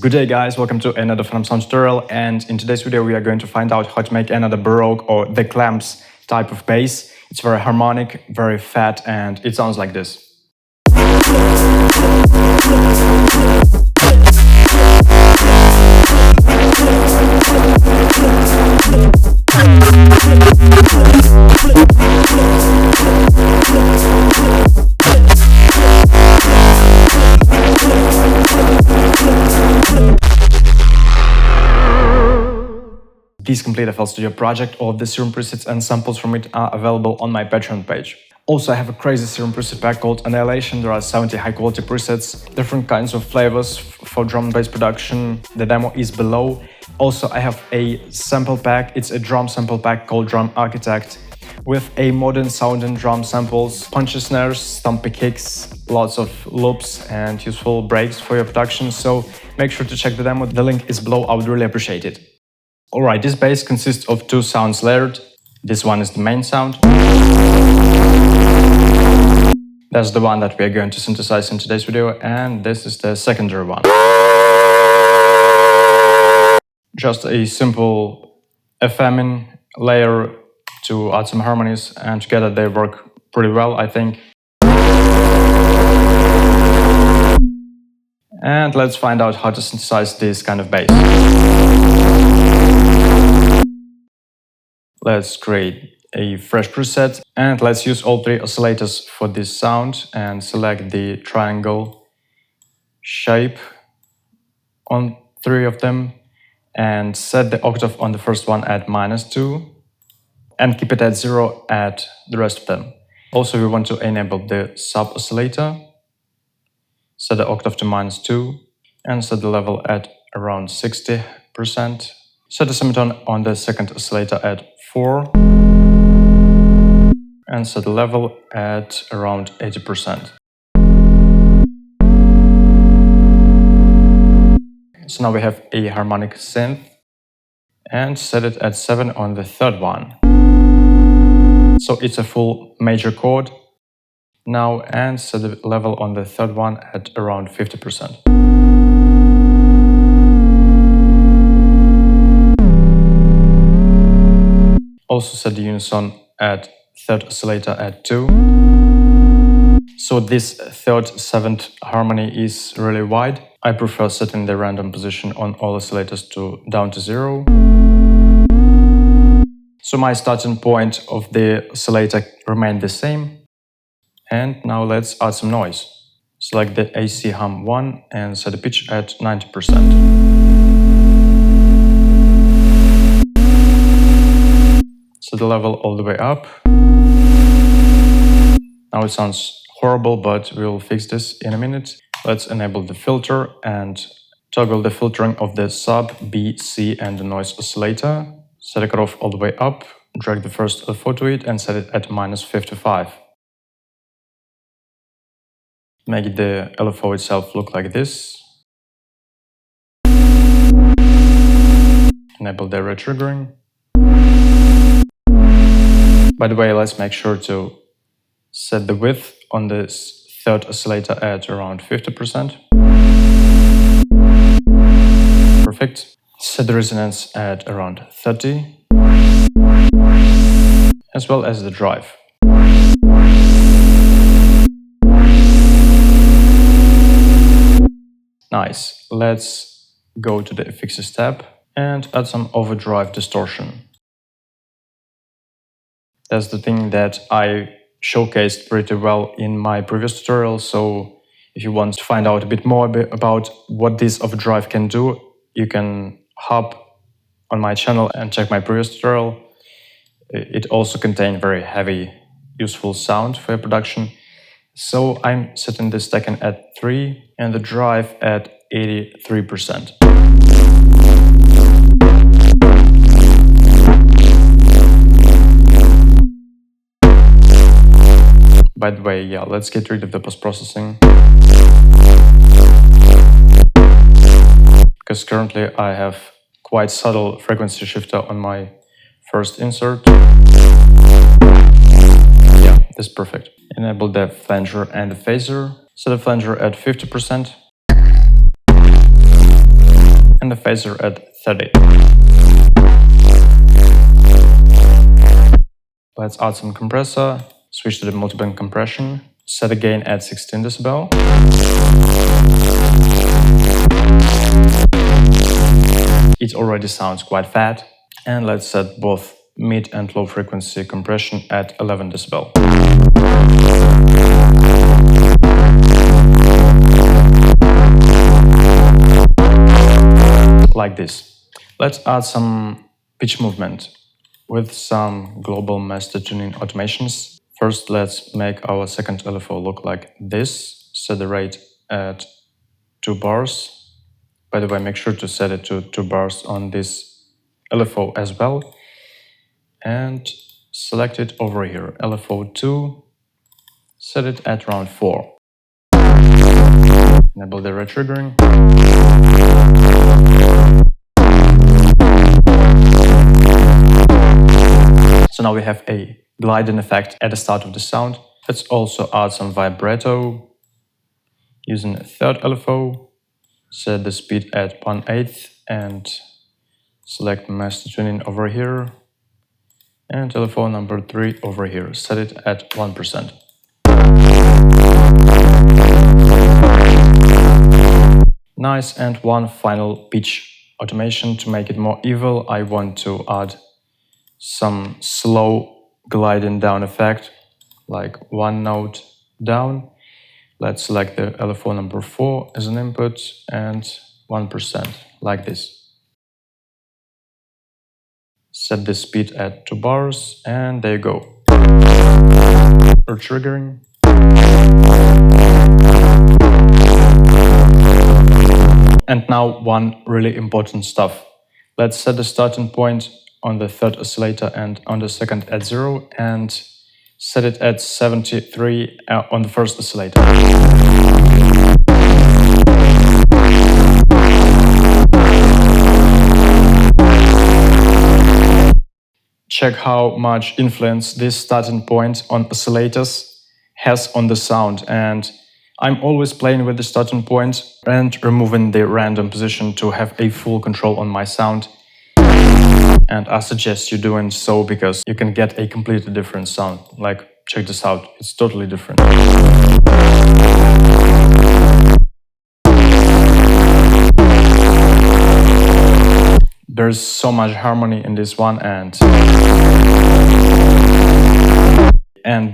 Good day guys, welcome to another PHENOMSOUND tutorial, and in today's video we are going to find out how to make another BURR or the CLAMPS type of bass. It's very harmonic, very fat, and it sounds like this. These complete FL Studio project, all of the Serum presets and samples from it are available on my Patreon page. Also, I have a crazy Serum preset pack called Annihilation. There are 70 high-quality presets, different kinds of flavors for drum and bass production. The demo is below. Also, I have a sample pack. It's a drum sample pack called Drum Architect with a modern sounding drum samples, punchy snares, stumpy kicks, lots of loops and useful breaks for your production. So make sure to check the demo. The link is below. I would really appreciate it. Alright, this bass consists of two sounds layered. This one is the main sound. That's the one that we are going to synthesize in today's video, and this is the secondary one. Just a simple FM layer to add some harmonies, and together they work pretty well, I think. And let's find out how to synthesize this kind of bass. Let's create a fresh preset and let's use all three oscillators for this sound and select the triangle shape on three of them and set the octave on the first one at -2 and keep it at 0 at the rest of them. Also, we want to enable the sub oscillator, set the octave to -2 and set the level at around 60%. Set the semitone on the second oscillator at 4 and set the level at around 80%. So now we have a harmonic synth and set it at 7 on the third one. So it's a full major chord now, and set the level on the third one at around 50%. Also set the unison at third oscillator at 2. So this third, seventh harmony is really wide. I prefer setting the random position on all oscillators down to 0. So my starting point of the oscillator remained the same. And now let's add some noise. Select the AC hum 1 and set the pitch at 90%. Set the level all the way up. Now it sounds horrible, but we'll fix this in a minute. Let's enable the filter and toggle the filtering of the sub, B, C and the noise oscillator. Set the cutoff all the way up, drag the first LFO to it and set it at -55. Make the LFO itself look like this. Enable the retriggering. By the way, let's make sure to set the width on this third oscillator at around 50%. Perfect. Set the resonance at around 30, as well as the drive. Nice. Let's go to the effects tab and add some overdrive distortion. That's the thing that I showcased pretty well in my previous tutorial, so if you want to find out a bit more about what this overdrive can do, you can hop on my channel and check my previous tutorial. It also contained very heavy, useful sound for your production. So I'm setting the stacking at 3 and the drive at 83%. By the way, yeah, let's get rid of the post-processing. Because currently I have quite subtle frequency shifter on my first insert. Yeah, this is perfect. Enable the flanger and the phaser. set the flanger at 50% and the phaser at 30. Let's add some compressor, switch to the multiband compression, set the gain at 16 decibel. It already sounds quite fat. And let's set both mid and low frequency compression at 11 decibel. Like this. Let's add some pitch movement with some global master tuning automations. First, let's make our second LFO look like this. Set the rate at 2 bars. By the way, make sure to set it to 2 bars on this LFO as well. And select it over here, LFO 2, set it at around 4. Enable the retriggering. So now we have a gliding effect at the start of the sound. Let's also add some vibrato using a third LFO. Set the speed at 1/8 and select master tuning over here. And LFO number 3 over here. Set it at 1%. Nice, and one final pitch automation to make it more evil. I want to add some slow gliding down effect, like 1 note down. Let's select the LFO number 4 as an input and 1%, like this. Set the speed at 2 bars, and there you go. Retriggering. And now one really important stuff. Let's set the starting point on the third oscillator and on the second at 0, and set it at 73 on the first oscillator. Check how much influence this starting point on oscillators has on the sound, and I'm always playing with the starting point and removing the random position to have a full control on my sound. And I suggest you doing so because you can get a completely different sound. Like, check this out, it's totally different. There's so much harmony in this one, and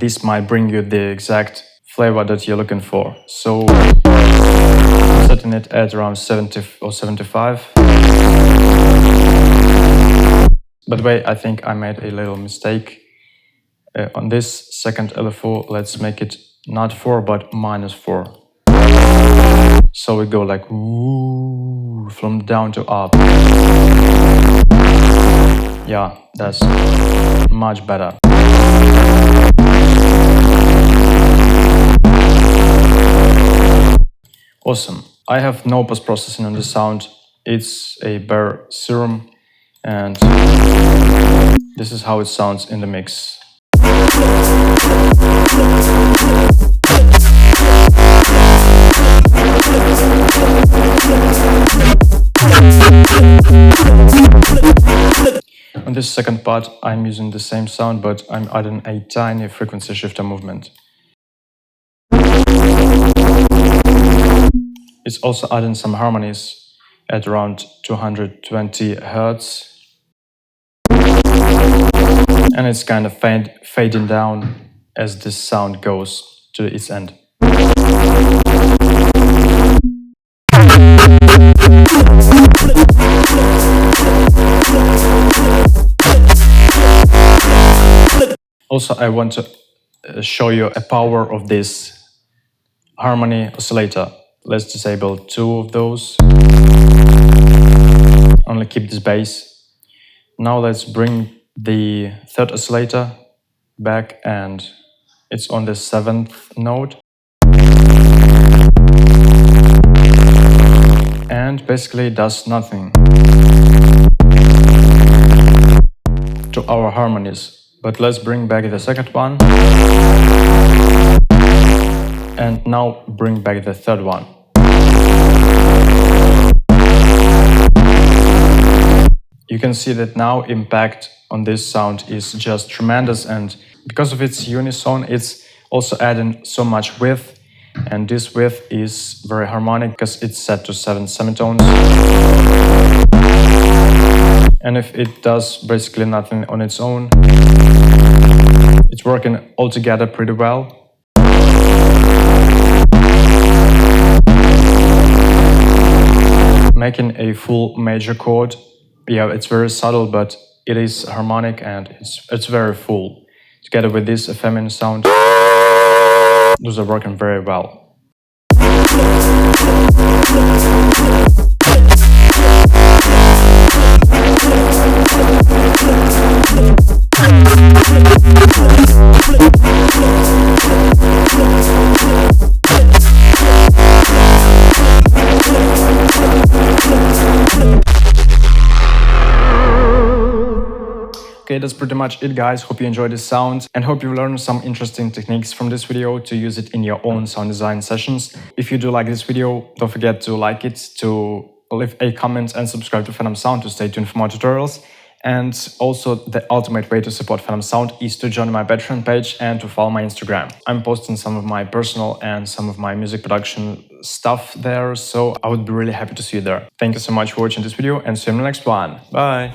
this might bring you the exact flavor that you're looking for. So, setting it at around 70 or 75. By the way, I think I made a little mistake. On this second LFO, let's make it not 4, but -4. So we go like woo, from down to up. Yeah, that's much better. Awesome. I have no post-processing on the sound. It's a BURR Serum, and this is how it sounds in the mix. On this second part, I'm using the same sound, but I'm adding a tiny frequency shifter movement. It's also adding some harmonies at around 220 Hz. And it's kind of fading down as this sound goes to its end. Also, I want to show you a power of this harmony oscillator. Let's disable 2 of those. Only keep this bass. Now let's bring the third oscillator back, and it's on the 7th note. And basically it does nothing to our harmonies. But let's bring back the second one. And now bring back the third one. You can see that now impact on this sound is just tremendous, and because of its unison, it's also adding so much width, and this width is very harmonic because it's set to 7 semitones. And if it does basically nothing on its own, it's working all together pretty well. Making a full major chord, yeah, it's very subtle, but it is harmonic and it's very full. Together with this feminine sound, those are working very well. Okay, that's pretty much it, guys. Hope you enjoyed this sound and hope you learned some interesting techniques from this video to use it in your own sound design sessions. If you do like this video, don't forget to like it, to leave a comment and subscribe to PHENOMSOUND to stay tuned for more tutorials. And also, the ultimate way to support PHENOMSOUND is to join my Patreon page and to follow my Instagram. I'm posting some of my personal and some of my music production stuff there, so I would be really happy to see you there. Thank you so much for watching this video and see you in the next one. Bye!